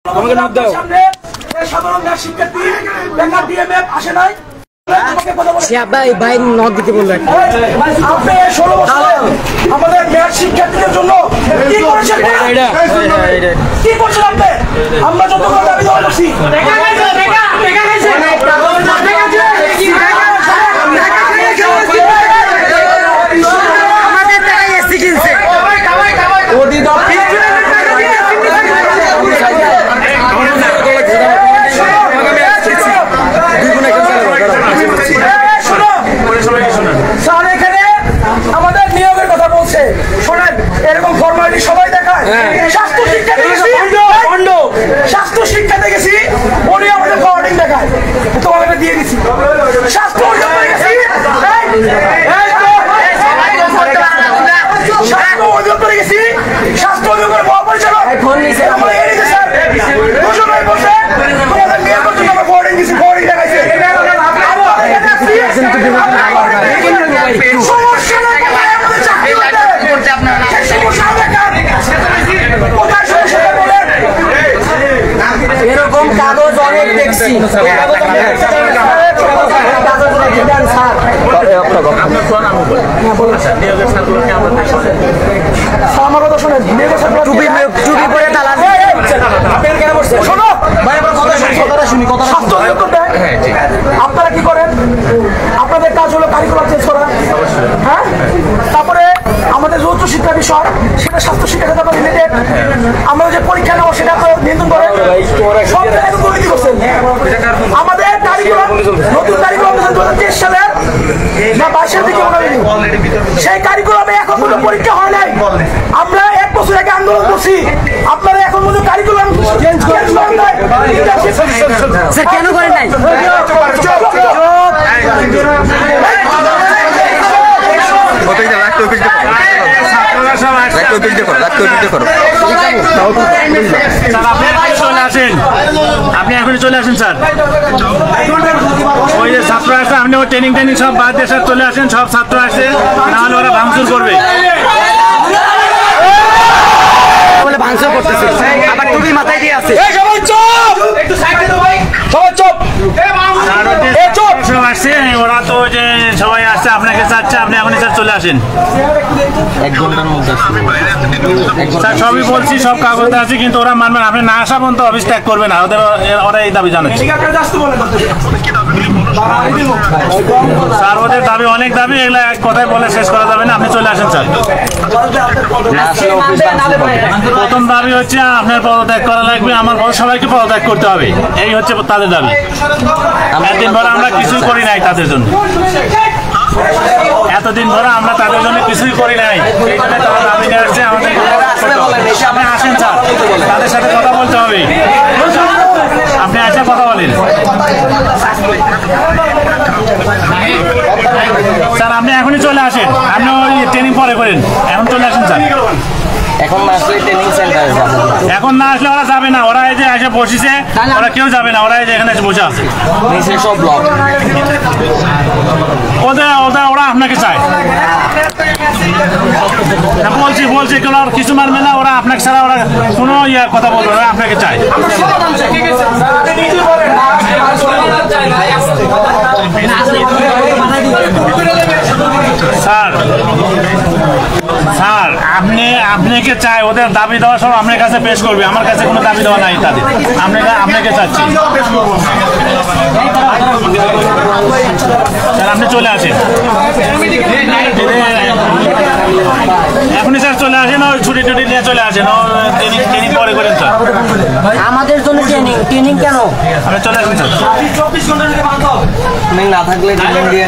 আমাকে নাম দাও। সামনে সাধারণ শিক্ষার্থী বেকার ডিএমএফ আসে নাই। ভাই নক দিতে বললো আপনি 16 বছর আমাদের মেয়াদ শিক্ষার্থীদের জন্য কি করেছেন? কি করছেন আপনি? আমরা যতগুলো দাবি দেওয়া করছি আমাদের টাকায় এসি কিনছে স্যার এখানে আমাদের নিয়োগের কথা বলছে। শোনেন, এরকম ফর্মালিটি সবাই দেখায়। স্বাস্থ্য শিক্ষাতে গেছি, স্বাস্থ্য শিক্ষাতে গেছি, উনি আমাদের ফরওয়ার্ডিং দেখায়। তোমাকে এটা দিয়ে দিচ্ছি। স্বাস্থ্য অধিদপ্তরে গেছি, স্বাস্থ্য অধিদপ্তরে গেছি, স্বাস্থ্য অধিদপ্তরের মহাপরিচালক আমরা এড়িয়ে স্যার দুজনের বসে তোমাদের নিয়োগের জন্য আমরা ফরওয়ার্ডিং দিচ্ছি, ফরওয়ার্ডিং দেখাইছে। এরকম কাগজ অনেক দেখছি। আমার কথা শোনেন, টুপি পরে তালা আপনারা কি করেন? আপনাদের কাজ হলো কারিকুলাম চেঞ্জ করা, হ্যাঁ? তারপরে আমাদের যে উচ্চ শিক্ষা বিষয় সেটা স্বাস্থ্য শিক্ষার সাথে রিলেটেড। আমরা যে পরীক্ষা নেবো সেটা নিয়ন্ত্রণ করেন। সব জায়গায় দুর্নীতি করছেন। আমাদের কারিকুলাম নতুন কারিকুলাম 2023 সালের না 22 সাল থেকে সেই কারিকুলামে এখন কোনো পরীক্ষা হয় নাই। আমরা 1 বছর আগে আন্দোলন করছি, আপনারা এখন মধ্যে কারিকুলাম চেঞ্জ করেন নাই। স্যার কেন করেন নাই? আপনি এখনই চলে আসেন স্যার। ওই যে ছাত্র আসছে, আপনি ওই ট্রেনিং সব বাদ দিয়ে স্যার চলে আসেন। সব ছাত্র আসছে, নাহলে ওরা ভাঙচুর করবে। বলে ভাঙচুর করতেছে, আবার টুপি মাথায় দিয়ে আছে। সব আসছে, ওরা তো যে সবাই আসছে আপনাকে চাচ্ছে, আপনি এখনই স্যার চলে আসেন। স্যার সবই বলছি, সব কাগজ আছে, কিন্তু ওরা মানবেন। আপনি না আসা পর্যন্ত অফিস ত্যাগ করবে না। ওরা এই দাবি জানাচ্ছে স্যার। ওদের দাবি অনেক দাবি, এগুলো এক কথায় বলে শেষ করা যাবে না। আপনি চলে আসেন স্যার। প্রথম দাবি হচ্ছে আপনার পদত্যাগ করা লাগবে, আমার সবাইকে পদত্যাগ করতে হবে। এই হচ্ছে তাদের দাবি। এতদিন ধরে আমরা কিছুই করি নাই তাদের জন্য, এতদিন ধরে আমরা তাদের জন্য কিছুই করি নাই। এই জন্য তারা দাবি নিয়ে আসছে আমাদের। আপনি আসেন স্যার, তাদের সাথে কথা বলতে হবে। আপনি আসে কথা বলেন স্যার। আপনি এখনই চলে আসেন, আপনি ওই ট্রেনিং পরে করেন। এখন চলে আসেন স্যার। এখন না আসলে ট্রেনিং সেন্টারে যাবে। এখন না আসলে ওরা যাবে না। ওরা এই যে এসে বসেছে, ওরা কেউ যাবে না। ওরা এই যে এখানে এসে বসে আছে, সব ব্লক। ওরা আপনাকে চায়। বলছি কিছু মানবে না। ওরা আপনাকে ছাড়া ওরা কোনো কথা বলবে না, আপনাকে চায়। স্যার আপনাকে চাই। ওদের দাবি দেওয়া সব আপনার কাছে পেশ করবে। আমার কাছে কোনো দাবি দেওয়া নাই তাদের। আপনাকে চাচ্ছি স্যার। আপনি চলে আসেন এখনই স্যার, চলে আসেন। ওই ছুটি টুটি নিয়ে চলে আসেন। ট্রেনিং পরে করেন স্যার। আমাদের জন্য ট্রেনিং কেন? আপনি চলে আসেন স্যার। না থাকলে ট্রেনিং দিয়ে